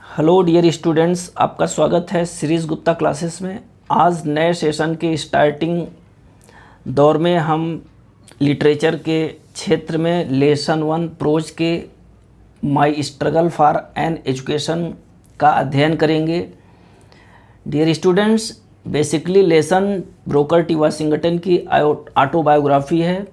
Hello dear students, आपका स्वागत है सीरीज़ गुप्ता क्लासेस में। आज नए सेशन के स्टार्टिंग दौर में हम लिटरेचर के क्षेत्र में लेसन 1 प्रोज के my struggle for an education का अध्ययन करेंगे। Dear students, basically lesson Booker T Washington की ऑटोबायोग्राफी है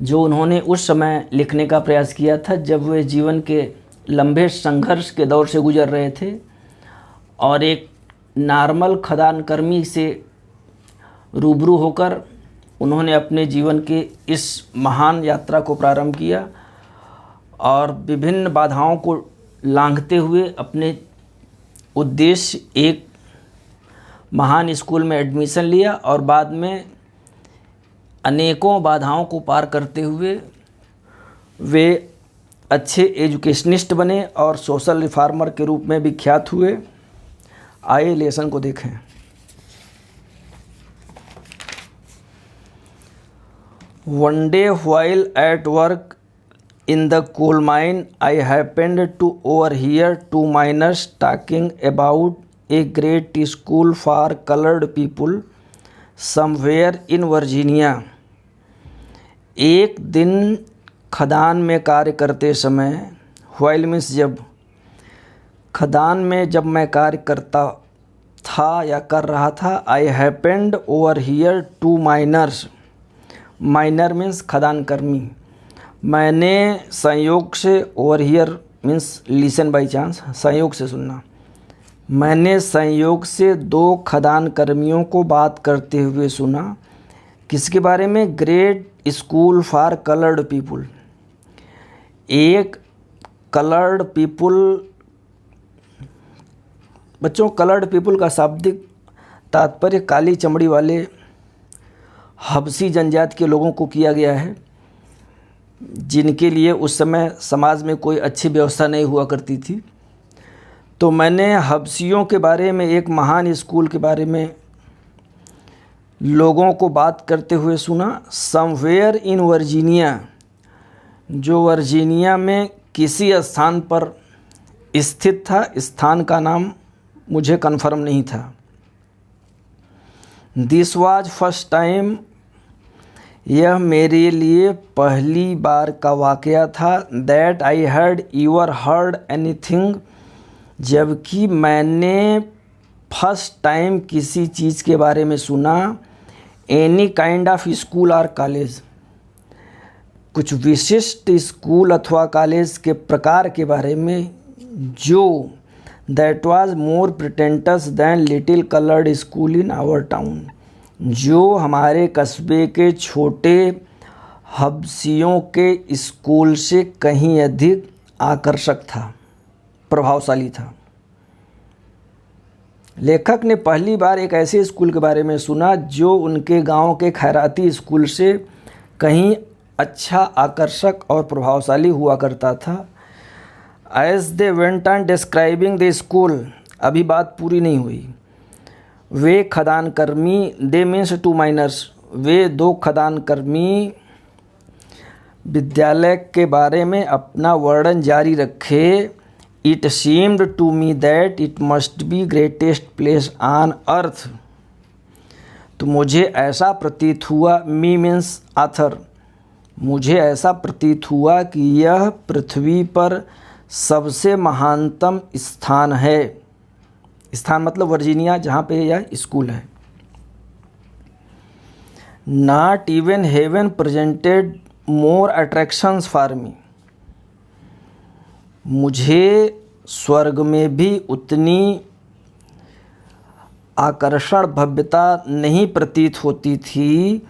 जो उन्होंने उस समय लिखने का प्रयास किया था जब वे जीवन के लंबे संघर्ष के दौर से गुजर रहे थे और एक नॉर्मल खदानकर्मी से रूबरू होकर उन्होंने अपने जीवन के इस महान यात्रा को प्रारंभ किया और विभिन्न बाधाओं को लांघते हुए अपने उद्देश्य एक महान स्कूल में एडमिशन लिया और बाद में अनेकों बाधाओं को पार करते हुए वे अच्छे एजुकेशनिस्ट बने और सोशल रिफॉर्मर के रूप में विख्यात हुए। आइए लेसन को देखें। One day while at work in the coal mine I happened to overhear 2 miners talking about a great school for coloured people somewhere in Virginia. एक दिन खदान में कार्य करते समय, व्हाइल मीन्स जब, खदान में जब मैं कार्य करता था या कर रहा था, I happened overhear 2 miners। Miner means खदान कर्मी। मैंने संयोग से, overhear means listen by chance, संयोग से सुनना। मैंने संयोग से 2 खदान कर्मियों को बात करते हुए सुना। किसके बारे में? Great school for coloured people. एक कलर्ड पीपुल, बच्चों कलर्ड पीपुल का शाब्दिक तात्पर्य काली चमड़ी वाले हबसी जनजाति के लोगों को किया गया है जिनके लिए उस समय समाज में कोई अच्छी व्यवस्था नहीं हुआ करती थी। तो मैंने हबसियों के बारे में, एक महान स्कूल के बारे में लोगों को बात करते हुए सुना। समवेयर इन वर्जीनिया, जो वर्जीनिया में किसी स्थान पर स्थित था। स्थान का नाम मुझे कन्फर्म नहीं था। दिस वाज फर्स्ट टाइम, यह मेरे लिए पहली बार का वाक़या था। That I had ever heard anything, जबकि मैंने फर्स्ट टाइम किसी चीज़ के बारे में सुना। एनी काइंड ऑफ स्कूल और कॉलेज, कुछ विशिष्ट स्कूल अथवा कॉलेज के प्रकार के बारे में जो that was more pretentious than little coloured school in our town, जो हमारे कस्बे के छोटे हबसियों के स्कूल से कहीं अधिक आकर्षक था, प्रभावशाली था। लेखक ने पहली बार एक ऐसे स्कूल के बारे में सुना जो उनके गांव के खैराती स्कूल से कहीं अच्छा, आकर्षक और प्रभावशाली हुआ करता था। As they went on describing the school, अभी बात पूरी नहीं हुई। वे खदान कर्मी, दे मीन्स 2 miners, वे 2 खदान कर्मी विद्यालय के बारे में अपना वर्णन जारी रखे। It seemed to me that it must be greatest place on earth, तो मुझे ऐसा प्रतीत हुआ, मी मीन्स ऑथर, मुझे ऐसा प्रतीत हुआ कि यह पृथ्वी पर सबसे महानतम स्थान है। स्थान मतलब वर्जीनिया, जहाँ पे यह स्कूल है। Not even heaven presented more attractions for me, मुझे स्वर्ग में भी उतनी आकर्षण भव्यता नहीं प्रतीत होती थी।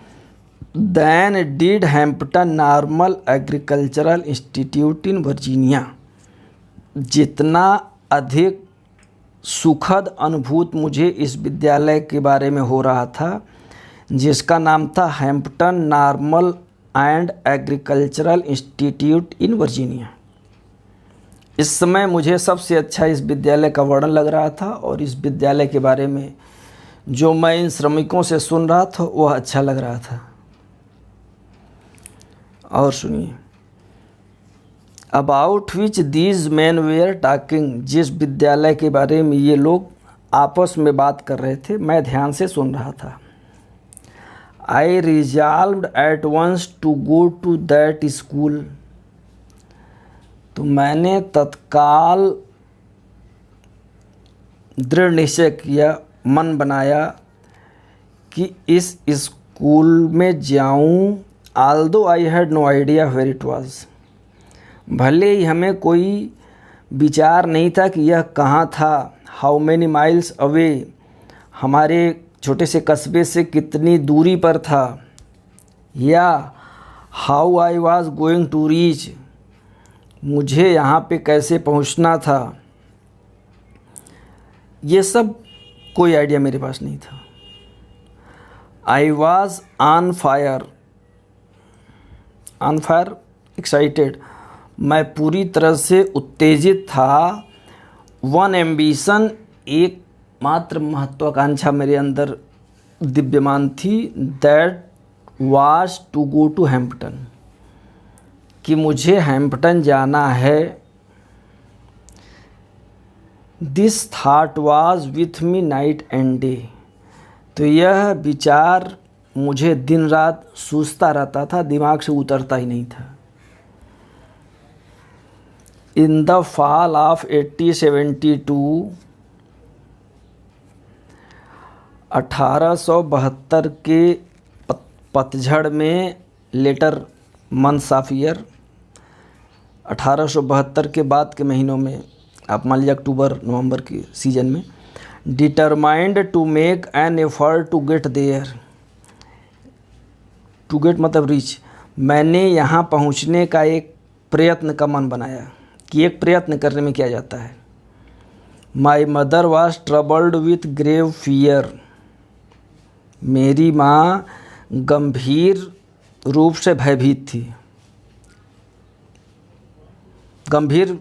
Than did Hampton Normal Agricultural Institute in Virginia, जितना अधिक सुखद अनुभूति मुझे इस विद्यालय के बारे में हो रहा था जिसका नाम था Hampton normal and agricultural Institute in Virginia. इस समय मुझे सबसे अच्छा इस विद्यालय का वर्णन लग रहा था और इस विद्यालय के बारे में जो मैं इन श्रमिकों से सुन रहा था वह अच्छा लग रहा था। और सुनिए, about which these men were talking, जिस विद्यालय के बारे में ये लोग आपस में बात कर रहे थे, मैं ध्यान से सुन रहा था। I resolved at once to go to that school, तो मैंने तत्काल दृढ़ निश्चय किया, मन बनाया कि इस स्कूल में जाऊं। Although I had no idea where it was, भले ही हमें कोई विचार नहीं था कि यह कहाँ था। हाउ मैनी माइल्स अवे, हमारे छोटे से कस्बे से कितनी दूरी पर था। या how I was going to reach, मुझे यहाँ पे कैसे पहुँचना था। ये सब कोई आइडिया मेरे पास नहीं था। I was on fire, excited, मैं पूरी तरह से उत्तेजित था। वन एम्बिशन, एक मात्र महत्वाकांक्षा मेरे अंदर दिव्यमान थी। That was to go to Hampton, कि मुझे हैम्पटन जाना है। This thought was with me night and day, तो यह विचार मुझे दिन रात सूझता रहता था, दिमाग से उतरता ही नहीं था। इन द फॉल ऑफ 1872, 1872 के पतझड़ में, लेटर मंथ्स ऑफ ईयर, 1872 के बाद के महीनों में, आप मान लीजिए अक्टूबर नवंबर के सीजन में, determined to make an effort to get there, to get मतलब रीच, मैंने यहाँ पहुँचने का एक प्रयत्न का मन बनाया कि एक प्रयत्न करने में क्या जाता है। My mother was troubled with grave fear, मेरी माँ गंभीर रूप से भयभीत थी। गंभीर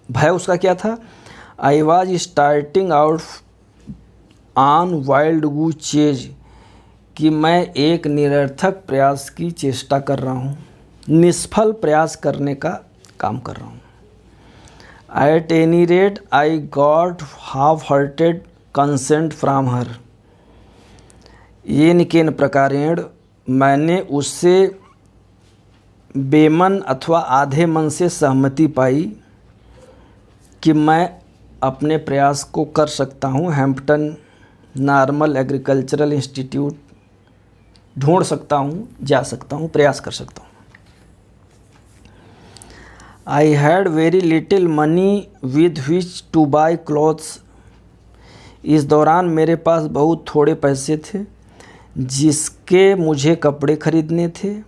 भय उसका क्या था। I was starting out on wild goose chase, कि मैं एक निरर्थक प्रयास की चेष्टा कर रहा हूँ, निष्फल प्रयास करने का काम कर रहा हूँ। At any rate I got half hearted consent from her, येन केन प्रकारेण, मैंने उससे बेमन अथवा आधे मन से सहमति पाई कि मैं अपने प्रयास को कर सकता हूँ। हैम्पटन नॉर्मल एग्रीकल्चरल इंस्टीट्यूट ढूंढ सकता हूँ, जा सकता हूँ, प्रयास कर सकता हूँ। I had very little money with which two by clothes, इस दौरान मेरे पास बहुत थोड़े पैसे थे जिसके मुझे कपड़े खरीदने थे।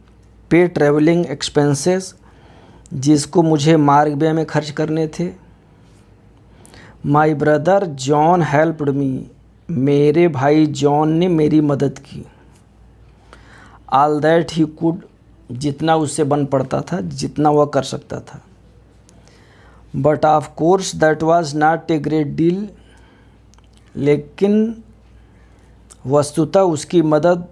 पे ट्रैवलिंग एक्सपेंसेस, जिसको मुझे मार्ग व्यय में खर्च करने थे। My brother John helped me, मेरे भाई जॉन ने मेरी मदद की। ऑल दैट ही कुड, जितना उससे बन पड़ता था, जितना वह कर सकता था। But of course that was not a great deal, लेकिन वस्तुतः उसकी मदद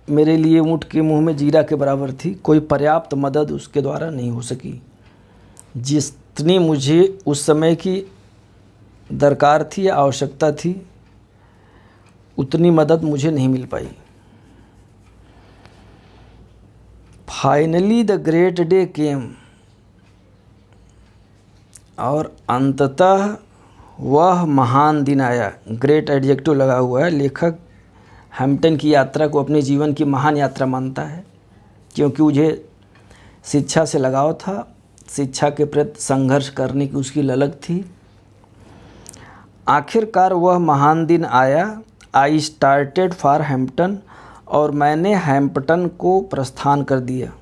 मेरे लिए ऊँट के मुंह में जीरा के बराबर थी। कोई पर्याप्त मदद उसके द्वारा नहीं हो सकी। जितनी मुझे उस समय की दरकार थी या आवश्यकता थी, उतनी मदद मुझे नहीं मिल पाई। फाइनली द ग्रेट डे केम, और अंततः वह महान दिन आया। ग्रेट एडजेक्टिव लगा हुआ है। लेखक हैम्पटन की यात्रा को अपने जीवन की महान यात्रा मानता है, क्योंकि मुझे शिक्षा से लगाव था, शिक्षा के प्रति संघर्ष करने की उसकी ललक थी। आखिरकार वह महान दिन आया। आई स्टार्टेड फॉर हैम्पटन, और मैंने हैम्पटन को प्रस्थान कर दिया।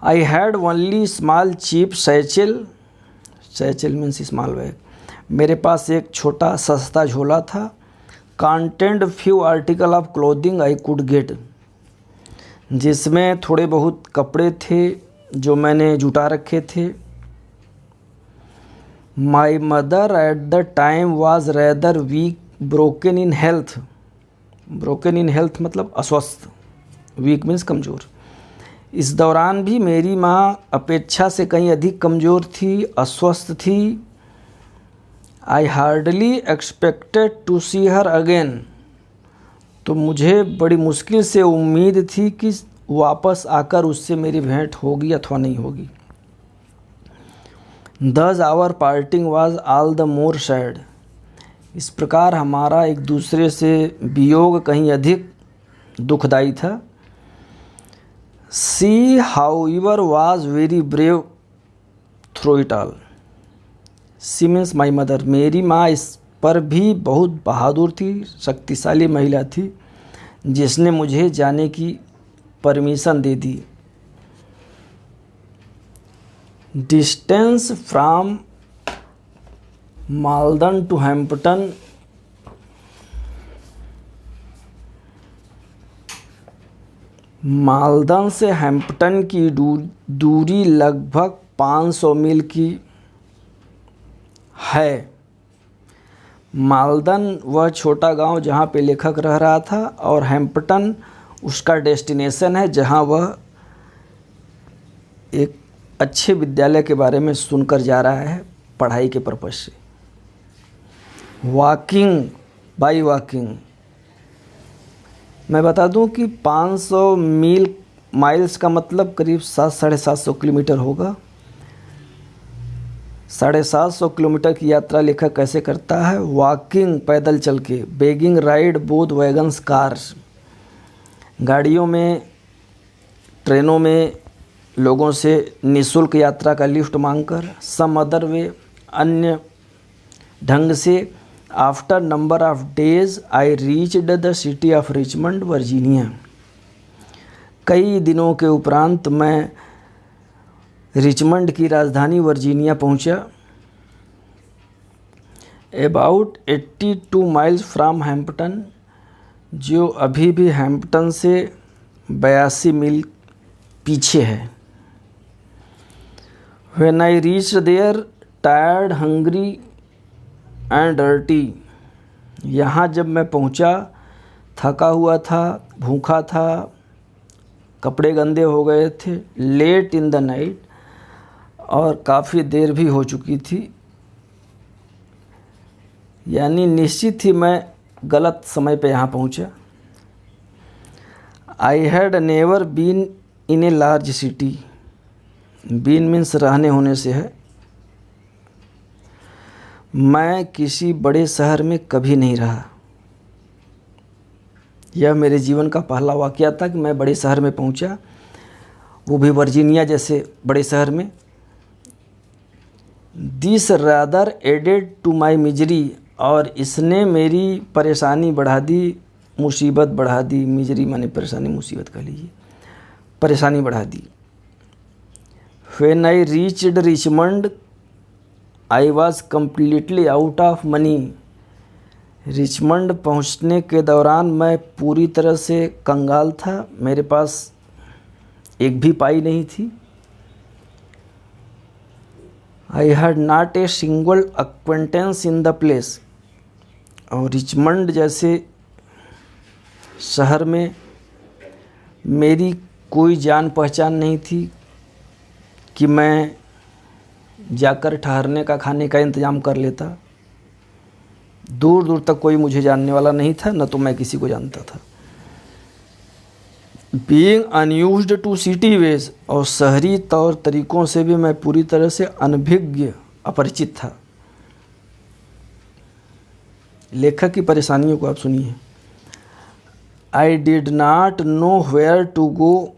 I had only small cheap satchel, satchel means small bag, मेरे पास एक छोटा सस्ता झोला था। Content few article of clothing I could get, जिसमें थोड़े बहुत कपड़े थे जो मैंने जुटा रखे थे। My mother at the time was rather weak, broken in health, broken in health मतलब अस्वस्थ, वीक मीन्स कमज़ोर। इस दौरान भी मेरी माँ अपेक्षा से कहीं अधिक कमज़ोर थी, अस्वस्थ थी। I hardly expected to see her again. तो मुझे बड़ी मुश्किल से उम्मीद थी कि वापस आकर उससे मेरी भेंट होगी अथवा नहीं होगी। Thus our parting was all the more sad। इस प्रकार हमारा एक दूसरे से वियोग कहीं अधिक दुखदायी था। She however was very brave through it all। She means my mother। मेरी माँ इस पर भी बहुत बहादुर थी, शक्तिशाली महिला थी, जिसने मुझे जाने की परमिशन दे दी। Distance from Malden to Hampton. Malden से हैम्पटन की दूरी लगभग 500 मील की है। मालदन वह छोटा गांव जहां पे लेखक रह रहा था और हैम्पटन उसका डेस्टिनेशन है जहां वह एक अच्छे विद्यालय के बारे में सुनकर जा रहा है पढ़ाई के पर्पज से। Walking, by walking. मैं बता दूं कि 500 माइल्स का मतलब करीब 700-750 किलोमीटर होगा। 750 किलोमीटर की यात्रा लेखक कैसे करता है? वॉकिंग, पैदल चल के। Begging ride both wagons cars. गाड़ियों में, ट्रेनों में लोगों से निःशुल्क यात्रा का लिफ्ट मांगकर। सम अदर वे, अन्य ढंग से। After number of days I reached the city of Richmond Virginia. कई दिनों के उपरांत मैं रिचमंड की राजधानी वर्जीनिया पहुंचा। अबाउट 82 माइल्स फ्रॉम हैम्पटन, जो अभी भी हैम्पटन से 82 मील पीछे है। When I reached there, tired, hungry and dirty। यहाँ जब मैं पहुँचा, थका हुआ था, भूखा था, कपड़े गंदे हो गए थे। लेट इन द नाइट, और काफ़ी देर भी हो चुकी थी। यानी निश्चित ही मैं गलत समय पे यहाँ पहुँचा। I had never been in a large city. Been means रहने होने से है। मैं किसी बड़े शहर में कभी नहीं रहा। यह मेरे जीवन का पहला वाक़या था कि मैं बड़े शहर में पहुंचा, वो भी वर्जीनिया जैसे बड़े शहर में। This rather added to my misery. और इसने मेरी परेशानी बढ़ा दी, मुसीबत बढ़ा दी। मिजरी माने परेशानी, मुसीबत कह लीजिए, परेशानी बढ़ा दी। When I reached Richmond, I was completely out of money। Richmond पहुंचने के दौरान मैं पूरी तरह से कंगाल था। मेरे पास एक भी पाई नहीं थी। I had not a single acquaintance in the place। और रिचमंड जैसे शहर में मेरी कोई जान पहचान नहीं थी कि मैं जाकर ठहरने का, खाने का इंतज़ाम कर लेता। दूर दूर तक कोई मुझे जानने वाला नहीं था, न तो मैं किसी को जानता था। Being unused to city ways. और शहरी तौर तरीक़ों से भी मैं पूरी तरह से अनभिज्ञ, अपरिचित था। लेखक की परेशानियों को आप सुनिए। I did not know where to go.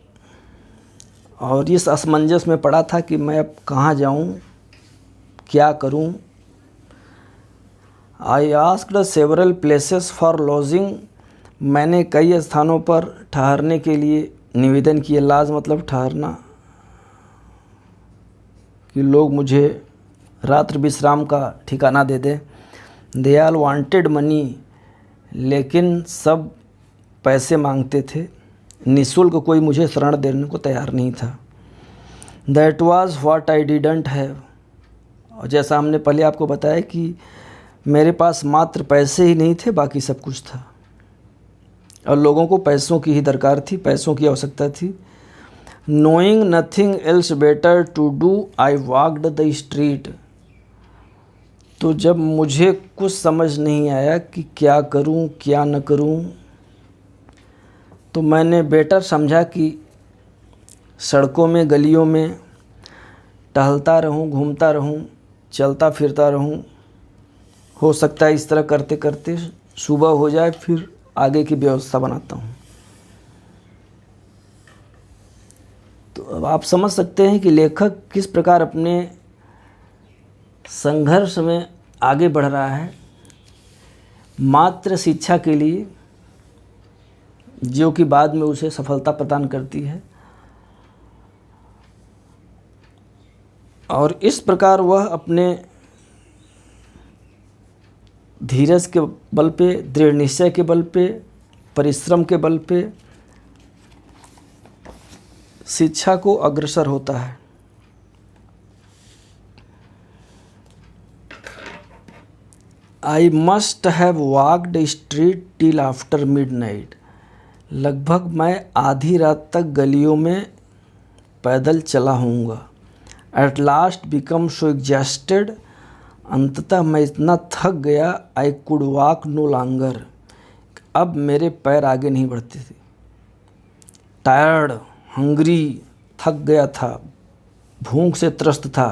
और इस असमंजस में पड़ा था कि मैं अब कहाँ जाऊँ, क्या करूँ। I asked several places for lodging. मैंने कई स्थानों पर ठहरने के लिए निवेदन किए। लॉज मतलब ठहरना, कि लोग मुझे रात्रि विश्राम का ठिकाना दे दें। They all wanted money. लेकिन सब पैसे मांगते थे। निःशुल्क कोई मुझे शरण देने को तैयार नहीं था। That was what I didn't have. और जैसा हमने पहले आपको बताया कि मेरे पास मात्र पैसे ही नहीं थे, बाकी सब कुछ था। और लोगों को पैसों की ही दरकार थी, पैसों की आवश्यकता थी। Knowing nothing else better to do, I walked the street. तो जब मुझे कुछ समझ नहीं आया कि क्या करूं क्या न करूं, तो मैंने बेटर समझा कि सड़कों में गलियों में टहलता रहूं, घूमता रहूं, चलता फिरता रहूं। हो सकता है इस तरह करते करते सुबह हो जाए, फिर आगे की व्यवस्था बनाता हूं। तो अब आप समझ सकते हैं कि लेखक किस प्रकार अपने संघर्ष में आगे बढ़ रहा है मात्र शिक्षा के लिए, जो कि बाद में उसे सफलता प्रदान करती है। और इस प्रकार वह अपने धीरज के बल पे, दृढ़ निश्चय के बल पे, परिश्रम के बल पे शिक्षा को अग्रसर होता है। I must have walked street till after midnight. लगभग मैं आधी रात तक गलियों में पैदल चला होऊंगा। At last become so exhausted. अंततः मैं इतना थक गया, I could walk no longer. अब मेरे पैर आगे नहीं बढ़ते थे। टायर्ड, हंग्री, थक गया था, भूख से त्रस्त था।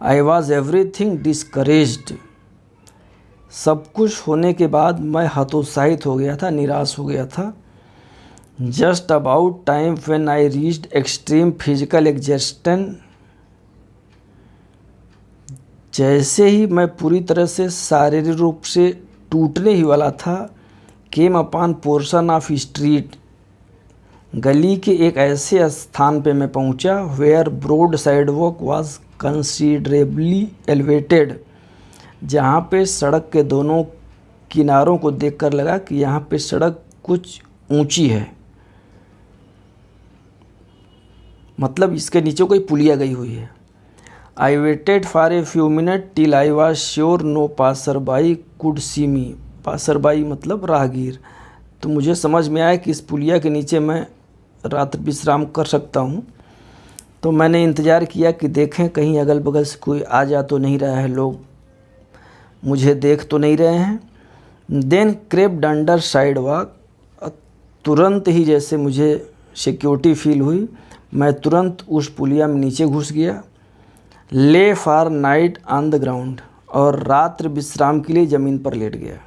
I was everything discouraged. सब कुछ होने के बाद मैं हतोत्साहित हो गया था, निराश हो गया था। Just about time when I reached extreme physical exhaustion. जैसे ही मैं पूरी तरह से शारीरिक रूप से टूटने ही वाला था, came upon portion of street. गली के एक ऐसे स्थान पे मैं पहुंचा, where broad sidewalk was considerably elevated. जहाँ पे सड़क के दोनों किनारों को देखकर लगा कि यहाँ पे सड़क कुछ ऊंची है, मतलब इसके नीचे कोई पुलिया गई हुई है। I waited for a few minute till I was sure no passer by could see me. Passer by मतलब राहगीर। तो मुझे समझ में आया कि इस पुलिया के नीचे मैं रात्रि विश्राम कर सकता हूँ। तो मैंने इंतज़ार किया कि देखें कहीं अगल बगल से कोई आ जा तो नहीं रहा है, लोग मुझे देख तो नहीं रहे हैं। Then crept under sidewalk. तुरंत ही जैसे मुझे सिक्योरिटी फील हुई, मैं तुरंत उस पुलिया में नीचे घुस गया। Lay for night on the ground. और रात्रि विश्राम के लिए ज़मीन पर लेट गया।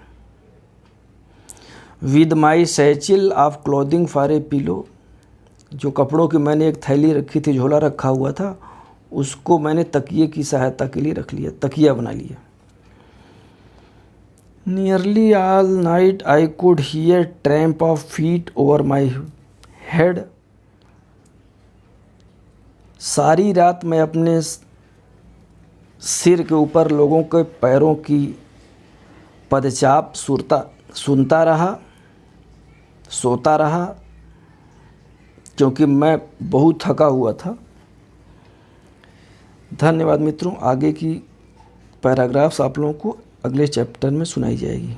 With my satchel of clothing for a pillow. जो कपड़ों की मैंने एक थैली रखी थी, झोला रखा हुआ था, उसको मैंने तकिए की सहायता के लिए रख लिया, तकिया बना लिया। Nearly all night I could hear tramp of feet over my head. सारी रात मैं अपने सिर के ऊपर लोगों के पैरों की पदचाप सुनता रहा, सोता रहा, क्योंकि मैं बहुत थका हुआ था। धन्यवाद मित्रों। आगे की पैराग्राफ्स आप लोगों को अगले चैप्टर में सुनाई जाएगी।